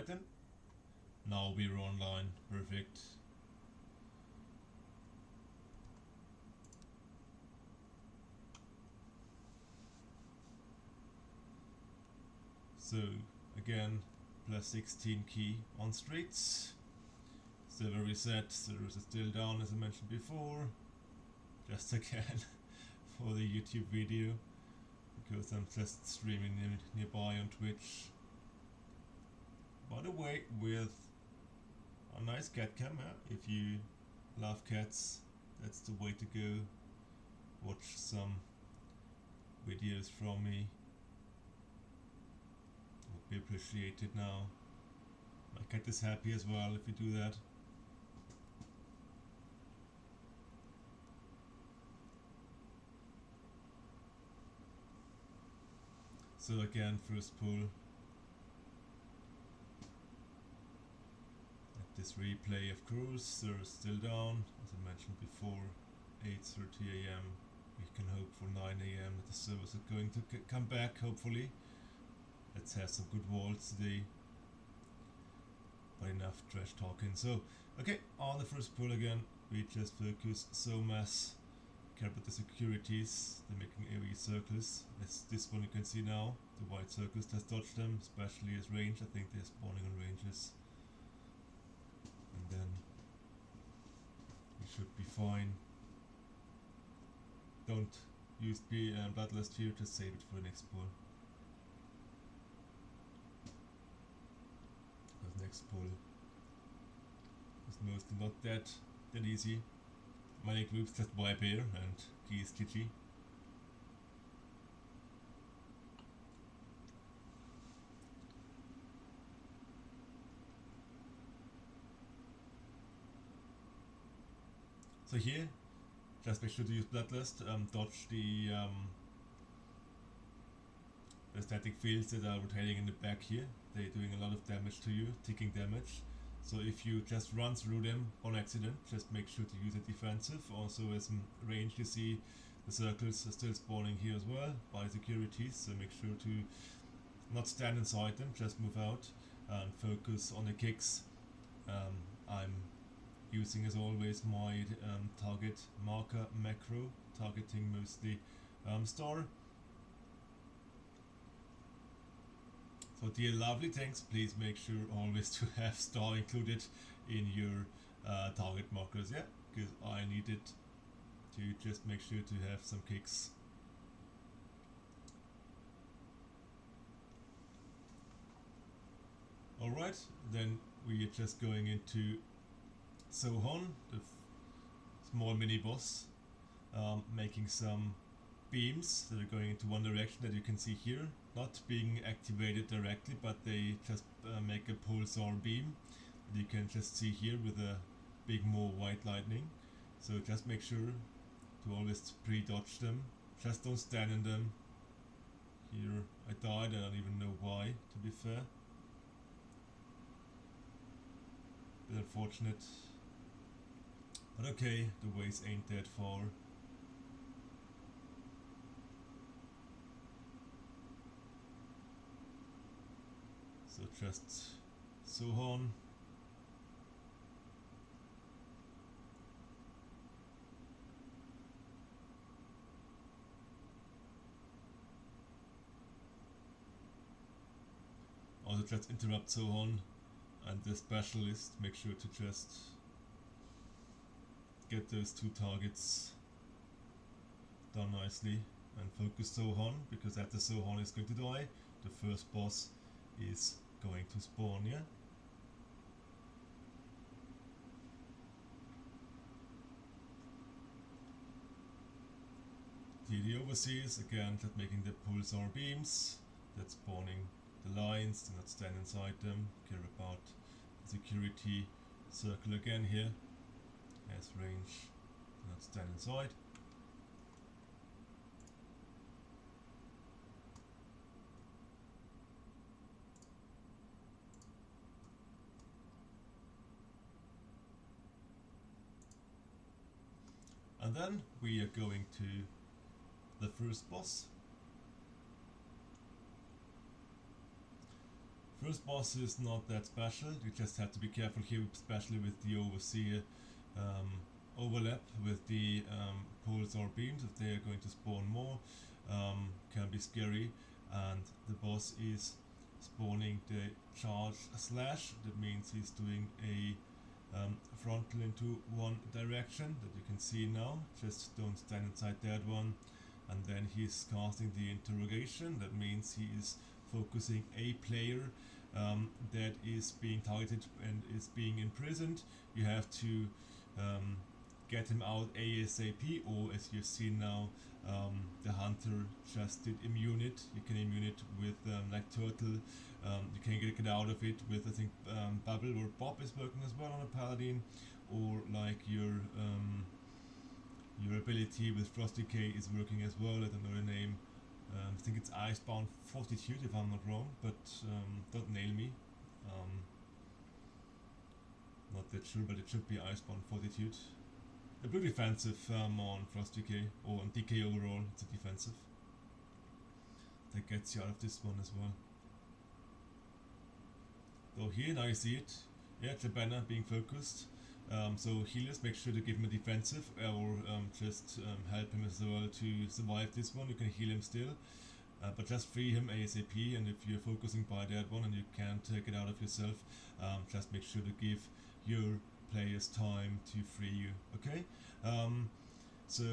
Alright then. Now we're online. Perfect. So again, plus 16 key on streets. Server reset, servers are still down as I mentioned before. Just again for the YouTube video, because I'm just streaming nearby on Twitch. By the way, with a nice cat cam, if you love cats, that's the way to go. Watch some videos from me. Would be appreciated now. My cat is happy as well if you do that. So again, first pull. At this replay of Crows, server still down, as I mentioned before, 8:30 AM. We can hope for 9 AM that the servers are going to come back, hopefully. Let's have some good walls today. But enough trash talking. So, okay, on the first pull again, we just focus so mass. Care about the securities, they're making AoE circles. As this one you can see now, the white circles just dodge them, especially as range. I think they're spawning on ranges. And then we should be fine. Don't use the Bloodlust here, just save it for the next pull. Because next pull is mostly not that easy. Many groups just wipe here and key is GG. So here, just make sure to use Bloodlust, dodge the static fields that are rotating in the back here. They're doing a lot of damage to you, ticking damage. So if you just run through them on accident, just make sure to use a defensive. Also as range you see the circles are still spawning here as well by securities, so make sure to not stand inside them, just move out and focus on the kicks. I'm using as always my target marker macro, targeting mostly star. So dear lovely tanks, please make sure always to have star included in your target markers, yeah, because I need it to just make sure to have some kicks. Alright, then we are just going into Sohon, the small mini boss, making some beams that are going into one direction that you can see here, not being activated directly, but they just make a pulsar beam that you can just see here with a big more white lightning. So just make sure to always pre-dodge them, just don't stand in them. Here I died, I don't even know why, to be fair. Bit unfortunate, but okay, the ways ain't that far. So just Sohon. Also just interrupt Sohon and the specialist, make sure to just get those two targets done nicely and focus Sohon, because after Sohon is going to die, the first boss is going to spawn, yeah? The overseers, again, just making the pulsar beams, that's spawning the lines, do not stand inside them, care about the security circle again here, as range, do not stand inside. And then we are going to the first boss. First boss is not that special, you just have to be careful here, especially with the overseer overlap with the pulse or beams, if they are going to spawn more, can be scary. And the boss is spawning the charge slash, that means he's doing a frontal into one direction that you can see now, just don't stand inside that one. And then he's casting the interrogation, that means he is focusing a player that is being targeted and is being imprisoned. You have to get him out ASAP, or as you've seen now, the hunter just did immune it. You can immune it with like turtle. You can get out of it with, I think, bubble or bob is working as well on a paladin, or like your ability with Frost Decay is working as well. I don't know the name. I think it's Icebound Fortitude if I'm not wrong, but don't nail me. Not that sure, but it should be Icebound Fortitude. A bit defensive on Frost Decay, or on DK overall, it's a defensive. That gets you out of this one as well. So here, now you see it. Yeah, Jabana being focused. So healers, make sure to give him a defensive, or just help him as well to survive this one. You can heal him still, but just free him ASAP. And if you're focusing by that one and you can't get out of yourself, just make sure to give your players time to free you. Okay. So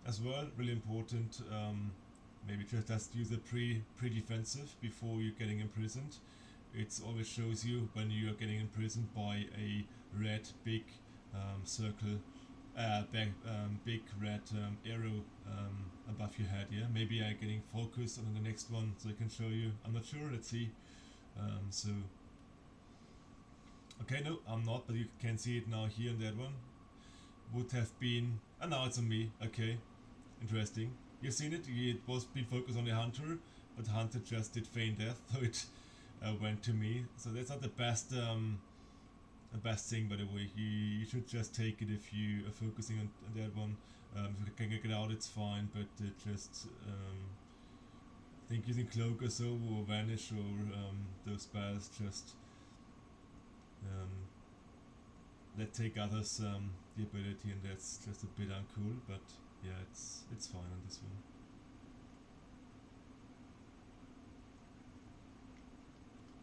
as well, really important. Maybe just use a pre-defensive before you're getting imprisoned. It always shows you when you are getting imprisoned by a red big circle, big red arrow above your head. Yeah, maybe I'm getting focused on the next one, so I can show you. I'm not sure. Let's see. So okay, no, I'm not, but you can see it now here on that one. Would have been, and now it's on me. Okay, interesting. You've seen it. It was being focused on the hunter, but the hunter just did feign death, so it went to me. So that's not the best thing, by the way. You should just take it if you are focusing on that one. If you can get it out, it's fine, but just I think using cloak or so, or vanish, or those spells, just let take others the ability, and that's just a bit uncool. But yeah, it's fine on this one.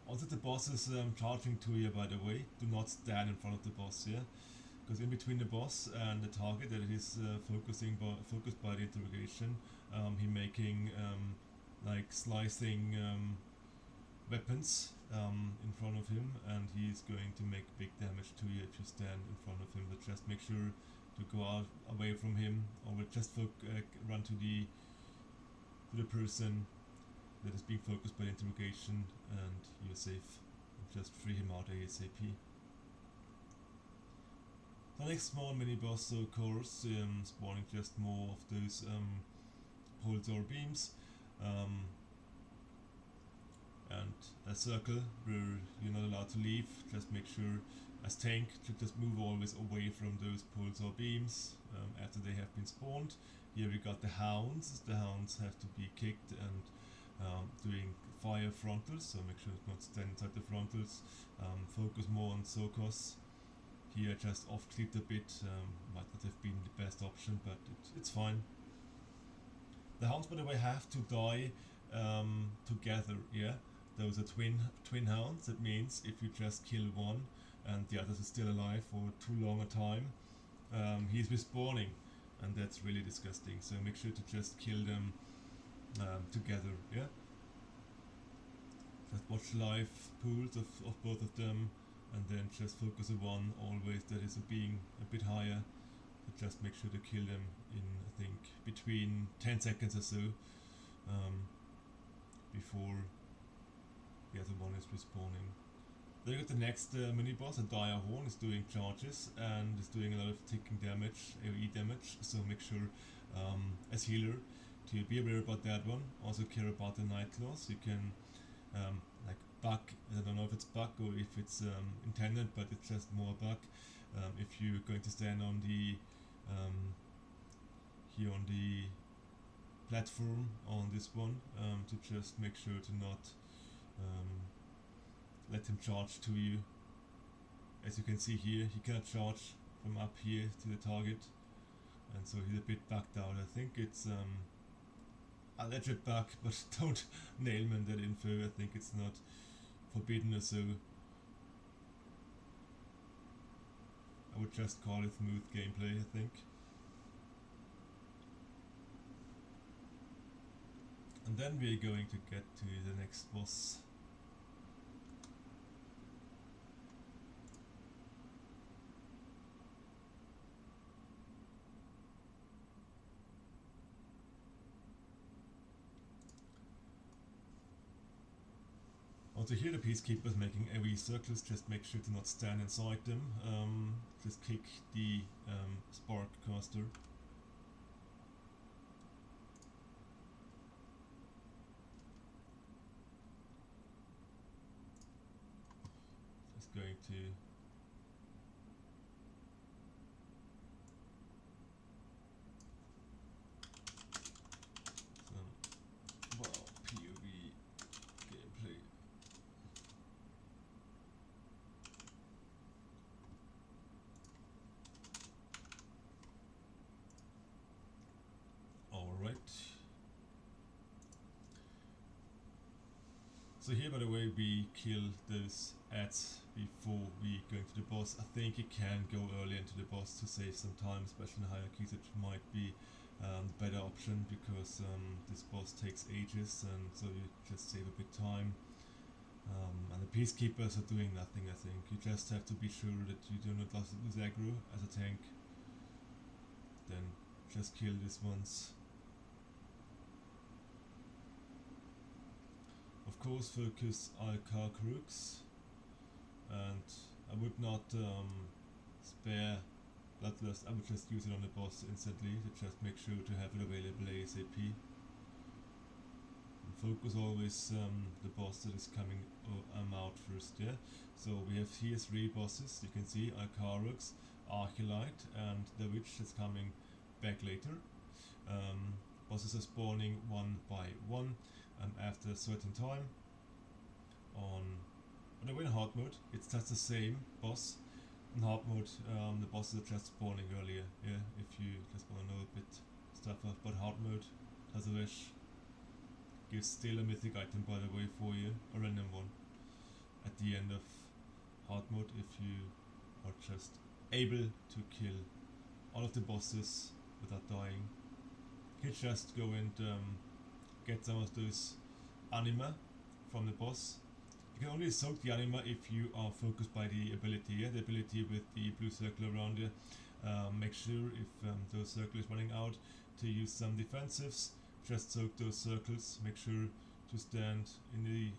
Also, the boss is charging to you, by the way. Do not stand in front of the boss, yeah? Because in between the boss and the target that is focused by the interrogation, he making like slicing weapons in front of him, and he's going to make big damage to you if you stand in front of him. But just make sure to go out away from him, or just run to the person that is being focused by the interrogation, and you're safe. Just free him out ASAP. The next small mini boss, of course, spawning just more of those pulse or beams, and a circle where you're not allowed to leave. Just make sure, as tank, to just move always away from those pulse or beams after they have been spawned. Here we got the hounds. The hounds have to be kicked and doing fire frontals, so make sure to not stand inside the frontals. Focus more on Sokos. Here I just off-clicked a bit, might not have been the best option, but it's fine. The hounds, by the way, have to die together, yeah? Those are twin hounds. That means if you just kill one and the others are still alive for too long a time, he's respawning, and that's really disgusting. So make sure to just kill them together, yeah? Just watch live pools of both of them, and then just focus on one always that is being a bit higher. But just make sure to kill them in, I think, between 10 seconds or so, before the other one is respawning. Then you got the next mini boss, a dire horn, is doing charges and is doing a lot of ticking damage, AoE damage, so make sure as healer to be aware about that one. Also care about the night claws. You can like bug, I don't know if it's bug or if it's intended, but it's just more bug. If you're going to stand on the here on the platform on this one, to just make sure to not let him charge to you. As you can see here, he cannot charge from up here to the target, and so he's a bit backed out. I think it's I'll let it back, but don't nail me on that info. I think it's not forbidden or so. I would just call it smooth gameplay, I think. And then we are going to get to the next boss. Also here the peacekeepers making AoE circles, just make sure to not stand inside them, just kick the spark caster. Just going to POV gameplay. Alright. So here, by the way, we kill those ads before we go into the boss. I think you can go early into the boss to save some time, especially in hierarchies. It might be the better option because this boss takes ages, and so you just save a bit time. And the peacekeepers are doing nothing, I think. You just have to be sure that you do not lose aggro as a tank. Then just kill these ones. Of course, focus Alcar crooks, and I would not spare Bloodlust. I would just use it on the boss instantly to just make sure to have it available ASAP. And focus always the boss that is coming out first, yeah? So we have here 3 bosses, you can see Alcarox, Archilite, and the witch is coming back later. Bosses are spawning one by one. After a certain time on the way in hard mode, it's just the same boss. In hard mode, the bosses are just spawning earlier. Yeah, if you just want to know a bit stuff about hard mode, Tazavesh gives still a mythic item, by the way, for you, a random one at the end of hard mode if you are just able to kill all of the bosses without dying. You can just go and get some of those anima from the boss. You can only soak the anima if you are focused by the ability, yeah? The ability with the blue circle around you. Make sure if those circle is running out to use some defensives. Just soak those circles. Make sure to stand in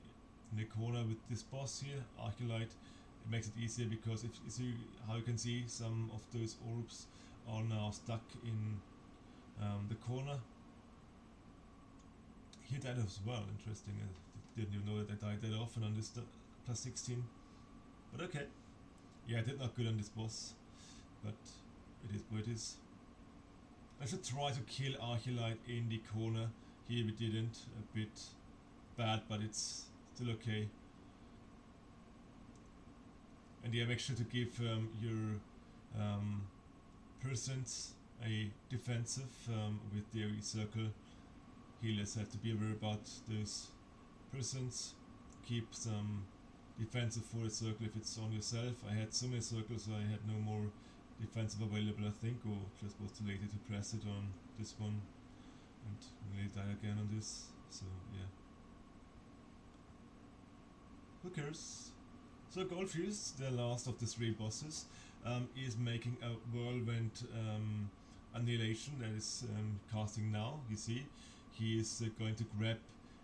the corner with this boss here, Archilite. It makes it easier because if you, how you can see, some of those orbs are now stuck in the corner. He died as well, interesting. I didn't even know that I died that often on this plus 16. But okay. Yeah, I did not good on this boss. But it is what it is. I should try to kill Archilite in the corner. Here we didn't. A bit bad, but it's still okay. And yeah, make sure to give your persons a defensive with the AoE circle. Healers have to be aware about those persons. Keep some defensive for the circle if it's on yourself. I had so many circles, so I had no more defensive available, I think, or just was too lazy to press it on this one, and nearly died again on this. So yeah, who cares? So Goldfuse, the last of the 3 bosses, is making a whirlwind annihilation that is casting now. You see, he is going to grab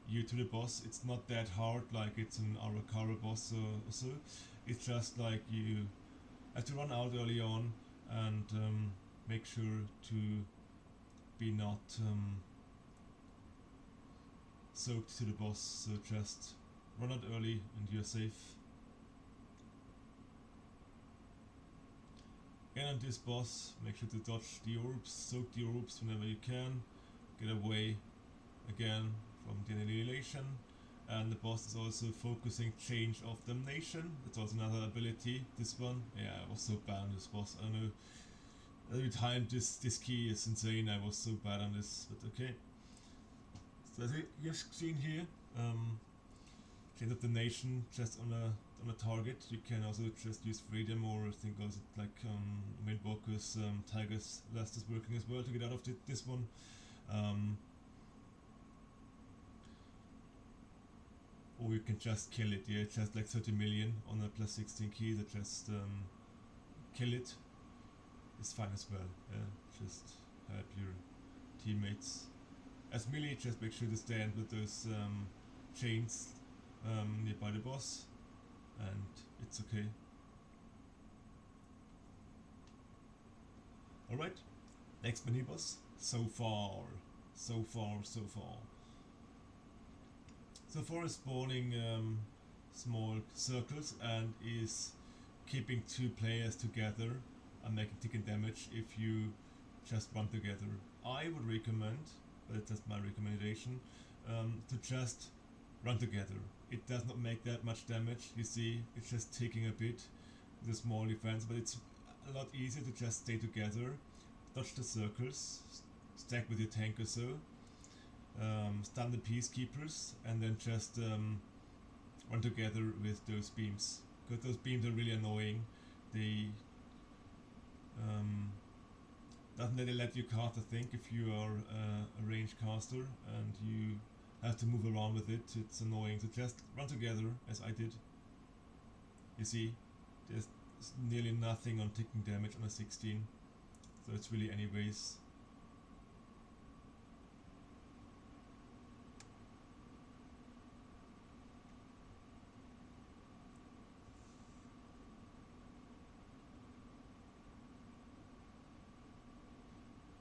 you to the boss. It's not that hard like it's an Arakara boss or so. It's just like you have to run out early on and make sure to be not soaked to the boss. So just run out early and you're safe. Again on this boss, make sure to dodge the orbs, soak the orbs whenever you can, get away again from the annihilation, and the boss is also focusing change of domination. That's also another ability, this one. Yeah, I was so bad on this boss, I don't know. Every time this key is insane, I was so bad on this, but okay. So as you've seen here, change of domination just on a target. You can also just use freedom, or I think also like Windwalker's Tiger's Last is working as well to get out of this one. Or you can just kill it, yeah, just like 30 million on a plus 16 key that just kill it. It's fine as well, yeah, just help your teammates. As melee, just make sure to stand with those chains nearby the boss, and it's okay. Alright, next mini boss. So far is spawning small circles and is keeping two players together and making ticking damage if you just run together. I would recommend, but it's just my recommendation, to just run together. It does not make that much damage, you see, it's just taking a bit, the small defense, but it's a lot easier to just stay together, dodge the circles, stack with your tank or so, stun the peacekeepers, and then just run together with those beams. Because those beams are really annoying. They doesn't really let you cast, I think, if you are a ranged caster and you have to move around with it. It's annoying. So just run together, as I did. You see, there's nearly nothing on ticking damage on a 16, so it's really anyways.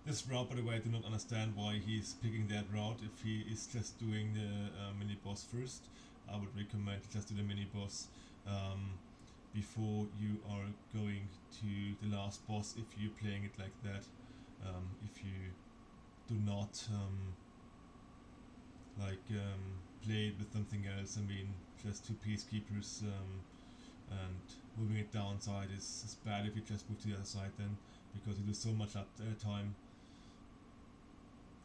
This route, by the way, I do not understand why he's picking that route. If he is just doing the mini boss first, I would recommend just do the mini boss before you are going to the last boss, if you're playing it like that. If you do not play it with something else, I mean, just two peacekeepers and moving it downside is bad if you just move to the other side then, because you lose so much up time.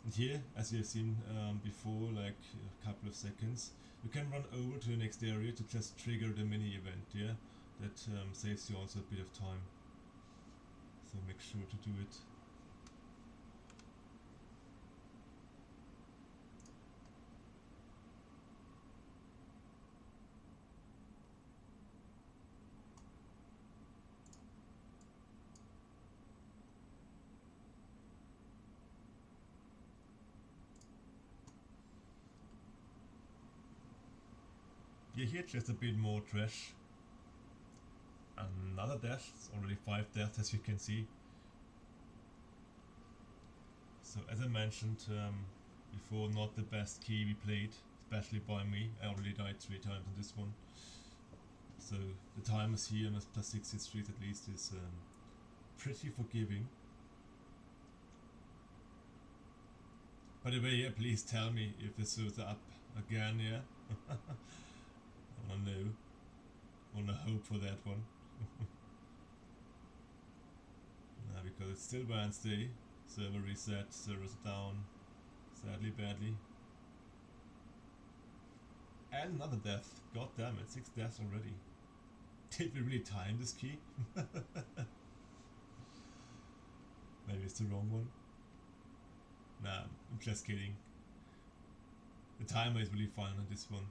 And here, as you have seen before, like a couple of seconds, you can run over to the next area to just trigger the mini event, yeah? That saves you also a bit of time. So make sure to do it. Yeah, here just a bit more trash. Another death, it's already 5 deaths as you can see. So as I mentioned before, not the best key we played, especially by me. I already died 3 times on this one. So the timers here on a plus 60 street at least is pretty forgiving. By the way, yeah, please tell me if this is up again, yeah? I wanna know. I wanna hope for that one. Because it's still Wednesday, server reset, servers down, sadly, badly. And another death, god damn it, 6 deaths already. Did we really time this key? Maybe it's the wrong one. Nah, I'm just kidding. The timer is really fine on this one.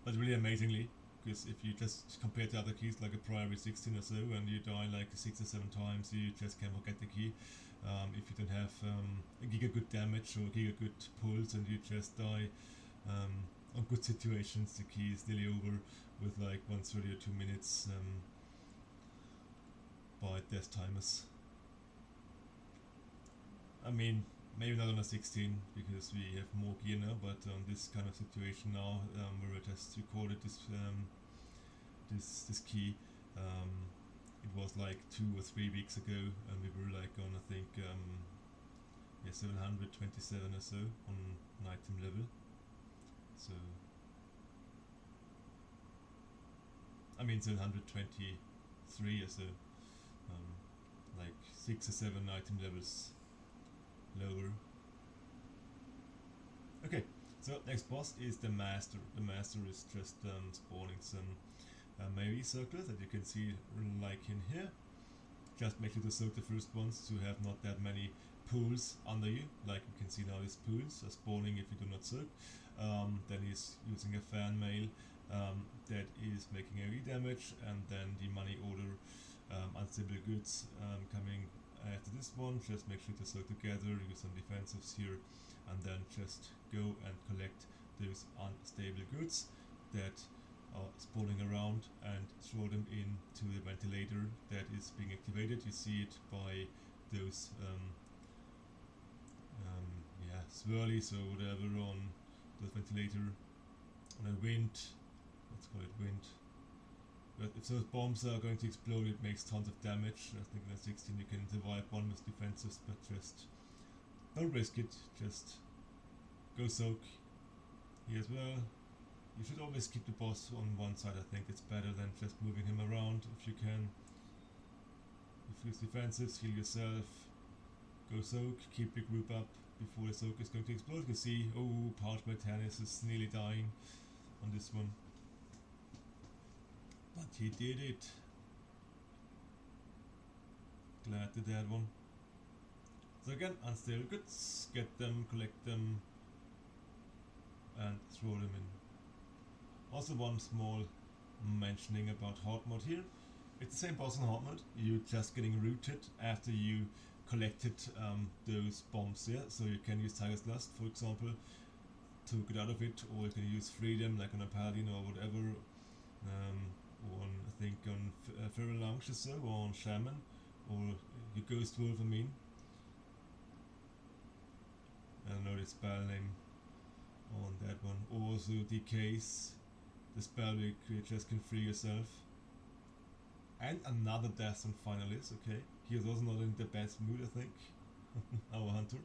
But really amazingly, because if you just compare to other keys like a Priory 16 or so, and you die like 6 or 7 times, you just can forget the key. If you don't have a giga good damage or giga good pulls and you just die on good situations, the key is nearly over with like 1:30 or 2 minutes by death timers. I mean, maybe not on a 16 because we have more gear now, but on this kind of situation now, where I just recorded this this key, it was like 2 or 3 weeks ago, and we were like on, I think, 727 or so on item level. So I mean, so 123 or so, like 6 or 7 item levels lower. Okay, so next boss is the Master. The Master is just spawning some melee circles that you can see like in here. Just make sure to soak the first ones to have not that many pools under you. Like you can see now, these pools are spawning if you do not soak. Then he's using a fan mail that is making AoE damage, and then the money order unstable goods coming after this one. Just make sure to soak together, use some defensives here, and then just go and collect those unstable goods that are spawning around and throw them into the ventilator that is being activated. You see it by those swirlies or whatever on the ventilator, on a wind, let's call it wind. But if those bombs are going to explode, it makes tons of damage. I think in 16 you can survive one with defensives, but just don't risk it. Just go soak here as well. You should always keep the boss on one side. I think it's better than just moving him around if you can. If use defensives, heal yourself, go soak, keep your group up before the soak is going to explode. You can see, oh, Parchment Tennis is nearly dying on this one. But he did it. Glad to that one. So again, unstable goods, get them, collect them, and throw them in. Also one small mentioning about hard mode here. It's the same boss in hard mode. You're just getting rooted after you collected those bombs here. So you can use Tiger's Lust, for example, to get out of it, or you can use Freedom, like on a Paladin or whatever, or on, I think on Feral Lounge or so, or on Shaman, or your Ghost Wolf, I mean. I don't know the spell name on that one. Also Decays, the spell where creatures can free yourself. And another death on Finalist, okay. He was also not in the best mood, I think. Our hunter.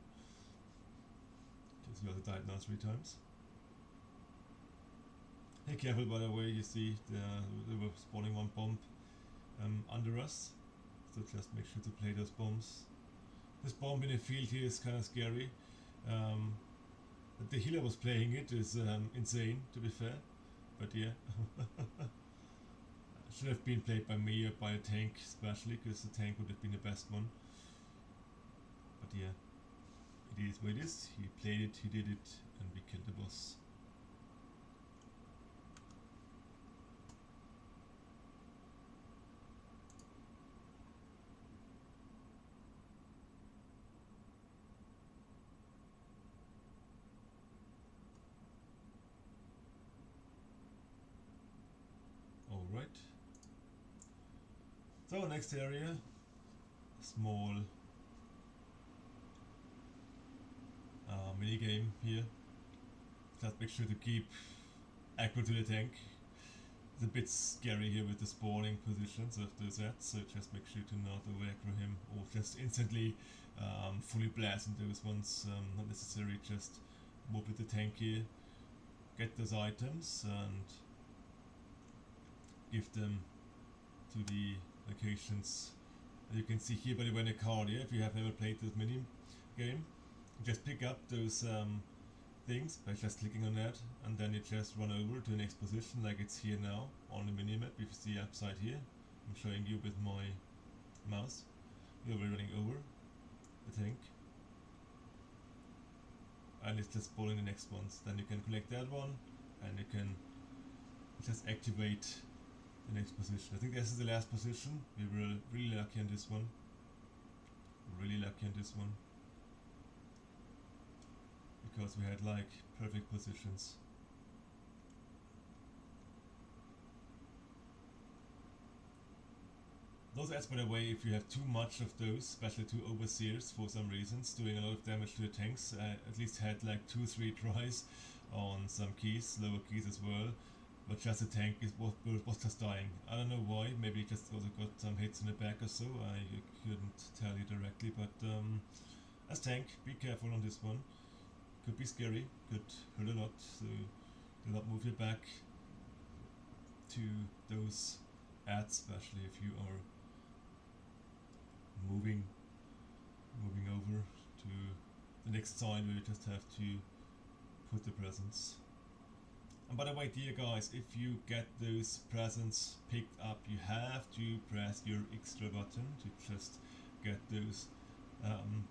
Because he also died now 3 times. Hey, careful by the way, you see they were spawning one bomb under us. So just make sure to play those bombs. This bomb in the field here is kind of scary. The healer was playing it is insane, to be fair. But yeah. Should have been played by me or by a tank, especially, because the tank would have been the best one. But yeah, it is what it is. He played it, he did it, and we killed the boss. Alright. So next area, small mini game here. Just make sure to keep aggro to the tank. It's a bit scary here with the spawning positions of the Zeds, so just make sure to not over aggro him or just instantly fully blast into those ones. Not necessary, just move with the tank here, get those items and give them to the locations. You can see here by the way in the card here, if you have never played this mini game, just pick up those things by just clicking on that, and then you just run over to the next position like it's here now on the minimap. If you see upside here, I'm showing you with my mouse. You'll be running over the tank, and it's just spawning the next ones. Then you can collect that one, and you can just activate the next position. I think this is the last position. We were really lucky on this one. Really lucky on this one. Because we had like perfect positions. Those ads, by the way, if you have too much of those, especially 2 overseers for some reasons, doing a lot of damage to the tanks, at least had like 2-3 tries on some keys, lower keys as well. But just the tank was just dying. I don't know why, maybe it just also got some hits in the back or so, I couldn't tell you directly, but as tank, be careful on this one. Could be scary, could hurt a lot, so do not move your back to those ads, especially if you are moving over to the next side where you just have to put the presents. And by the way, dear guys, if you get those presents picked up, you have to press your extra button to just get those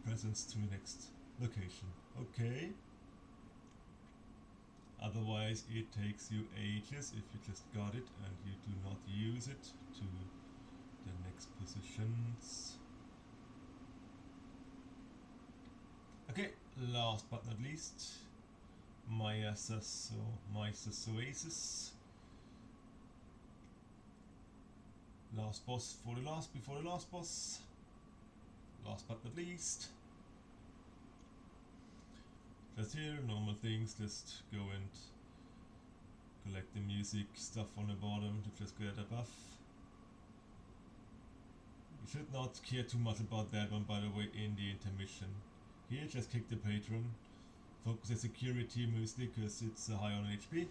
presents to the next location. Okay? Otherwise it takes you ages if you just got it and you do not use it to the next positions. Okay, last but not least, mythic oasis. Last boss for the last, before the last boss. Last but not least. Just here, normal things, just go and collect the music stuff on the bottom to just get a buff. You should not care too much about that one, by the way, in the intermission. Here, just kick the patron. Focus on security mostly because it's high on HP.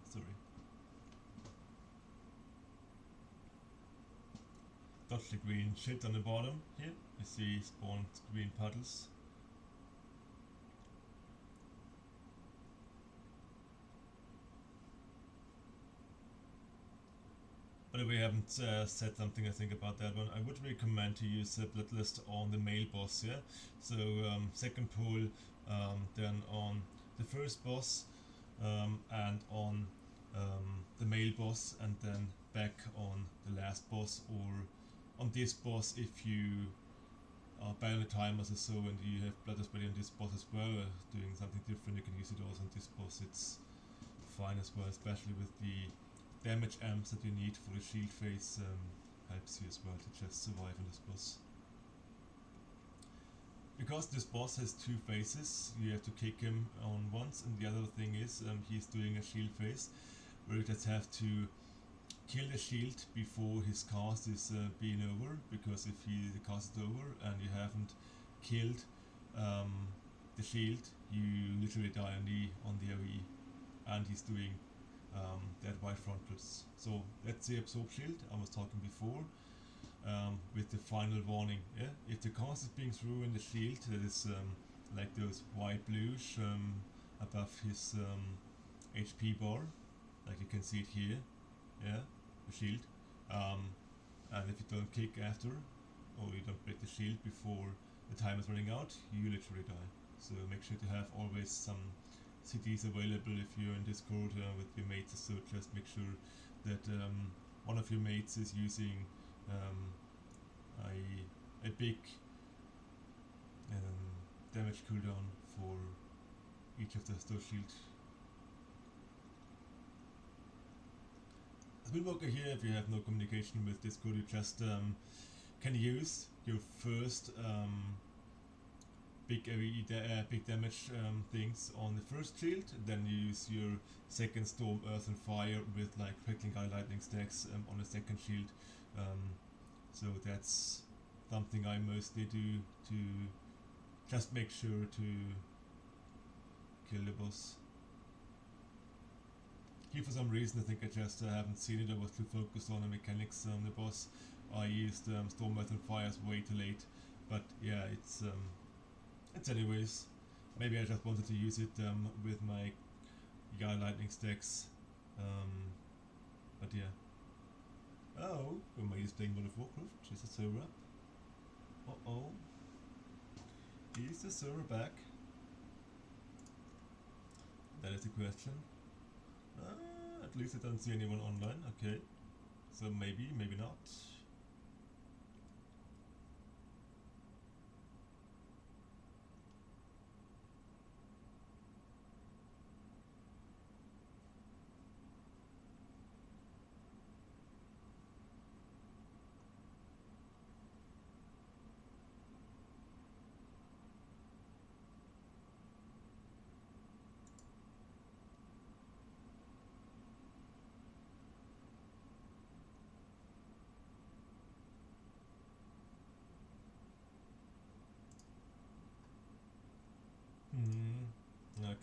Sorry. Dodge the green shit on the bottom here. You see spawned green puddles. By the way, I haven't said something I think about that one. I would recommend to use a bloodlist on the male boss, yeah? So second pull, then on the first boss, and on the male boss, and then back on the last boss, or on this boss if you are buying the timers or so and you have bloodlist ready on this boss as well, doing something different, you can use it also on this boss. It's fine as well, especially with the damage amps that you need for the shield phase, helps you as well to just survive on this boss. Because this boss has two phases, you have to kick him on once, and the other thing is he's doing a shield phase where you just have to kill the shield before his cast is being over, because if the cast is over and you haven't killed the shield, you literally die on the AoE, and he's doing that white frontals. So that's the absorb shield I was talking before, with the final warning. Yeah, if the cast is being through in the shield, that is like those white bluish above his HP bar, like you can see it here. Yeah, the shield. And if you don't kick after, or you don't break the shield before the time is running out, you literally die. So make sure to have always some CDs available if you're in Discord with your mates, so just make sure that one of your mates is using a big damage cooldown for each of those shields. As Windwalker here, if you have no communication with Discord, you just can use your first big damage things on the first shield, then you use your second storm, earth and fire with like crackling eye lightning stacks on the second shield. So that's something I mostly do to just make sure to kill the boss. Here for some reason I think I just haven't seen it, I was too focused on the mechanics on the boss. I used storm, earth and fires way too late, but yeah, it's anyways. Maybe I just wanted to use it with my Guy Lightning stacks. But yeah. Oh, am I playing World of Warcraft? Is the server up? Uh-oh. Is the server back? That is the question. At least I don't see anyone online. Okay. So maybe, maybe not.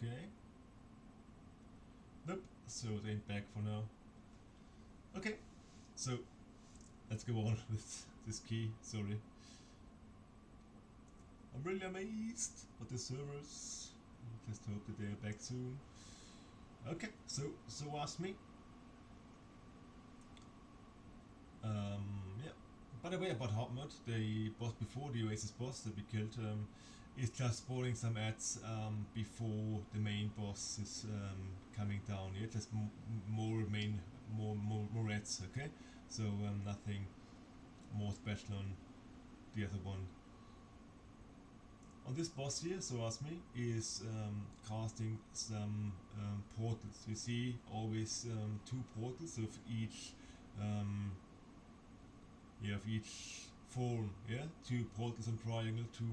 Okay. Nope, so it ain't back for now. Okay, so let's go on with this key, sorry. I'm really amazed by the servers. Just hope that they're back soon. Okay, so ask me. Yeah. By the way, about hard mode, the boss before the Oasis boss that we killed is just spawning some ads before the main boss is coming down. Yeah, just more ads. Okay, so nothing more special on the other one. On this boss here, so ask me, is casting some portals. You see always 2 portals of each of each form, yeah? 2 portals on triangle, 2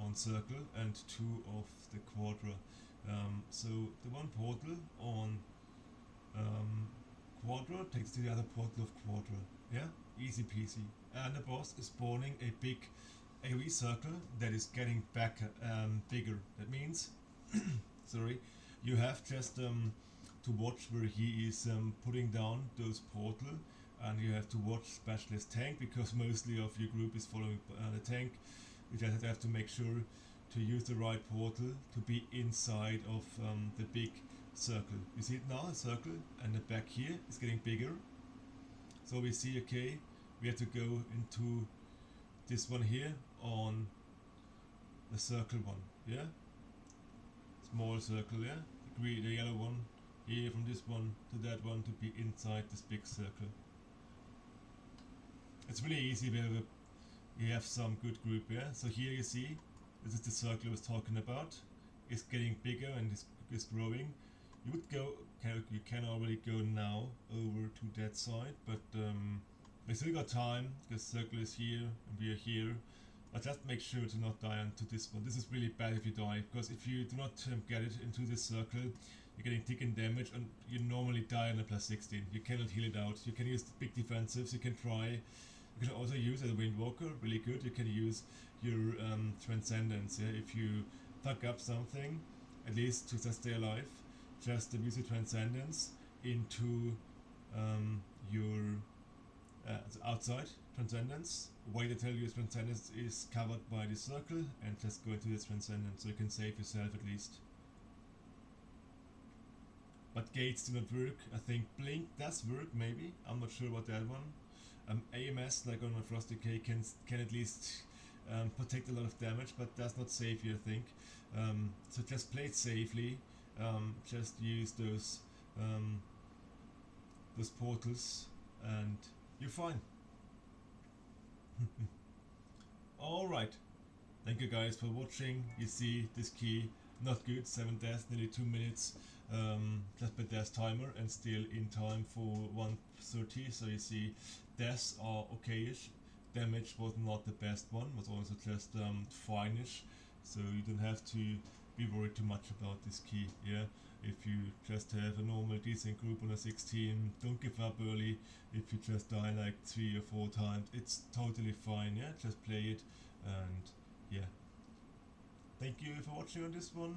on circle, and 2 of the quadra. So the one portal on quadra takes to the other portal of quadra, yeah? Easy peasy. And the boss is spawning a big AoE circle that is getting back bigger. That means, sorry, you have just to watch where he is putting down those portal, and you have to watch specialist tank, because mostly of your group is following the tank. You just have to make sure to use the right portal to be inside of the big circle. You see it now, a circle, and the back here is getting bigger. So we see, okay, we have to go into this one here on the circle one, yeah? Small circle, yeah? The yellow one here, from this one to that one, to be inside this big circle. It's really easy when you have some good group, yeah? So here you see, this is the circle I was talking about. It's getting bigger and is growing. You would go, you can already go now over to that side, but we still got time, because circle is here and we are here. But just make sure to not die into this one. This is really bad if you die, because if you do not get it into this circle, you're getting taken damage, and you normally die on a +16. You cannot heal it out. You can use the big defensives, you can try. You can also use a Windwalker, really good. You can use your Transcendence, yeah? If you fuck up something, at least to just stay alive, just use your Transcendence into your outside Transcendence. Wait until your Transcendence is covered by the circle, and just go into this Transcendence, so you can save yourself at least. But gates do not work. I think Blink does work, maybe. I'm not sure about that one. AMS, like on my Frosty K, can at least protect a lot of damage, but does not save you, I think. So just play it safely. Just use those portals, and you're fine. Alright, thank you guys for watching. You see this key, not good, 7 deaths, nearly 2 minutes, just by death timer, and still in time for 1:30. So you see deaths are okayish. Damage was not the best one, was also just fine-ish, so you don't have to be worried too much about this key, yeah? If you just have a normal decent group on a 16, don't give up early. If you just die like 3 or 4 times, it's totally fine, yeah? Just play it, and yeah. Thank you for watching on this one.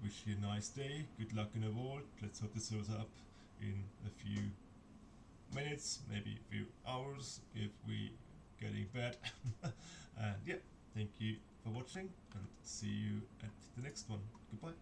Wish you a nice day, good luck in the vault. Let's hope the server's up in a few minutes, maybe a few hours if we getting bad. And yeah, thank you for watching, and see you at the next one. Goodbye.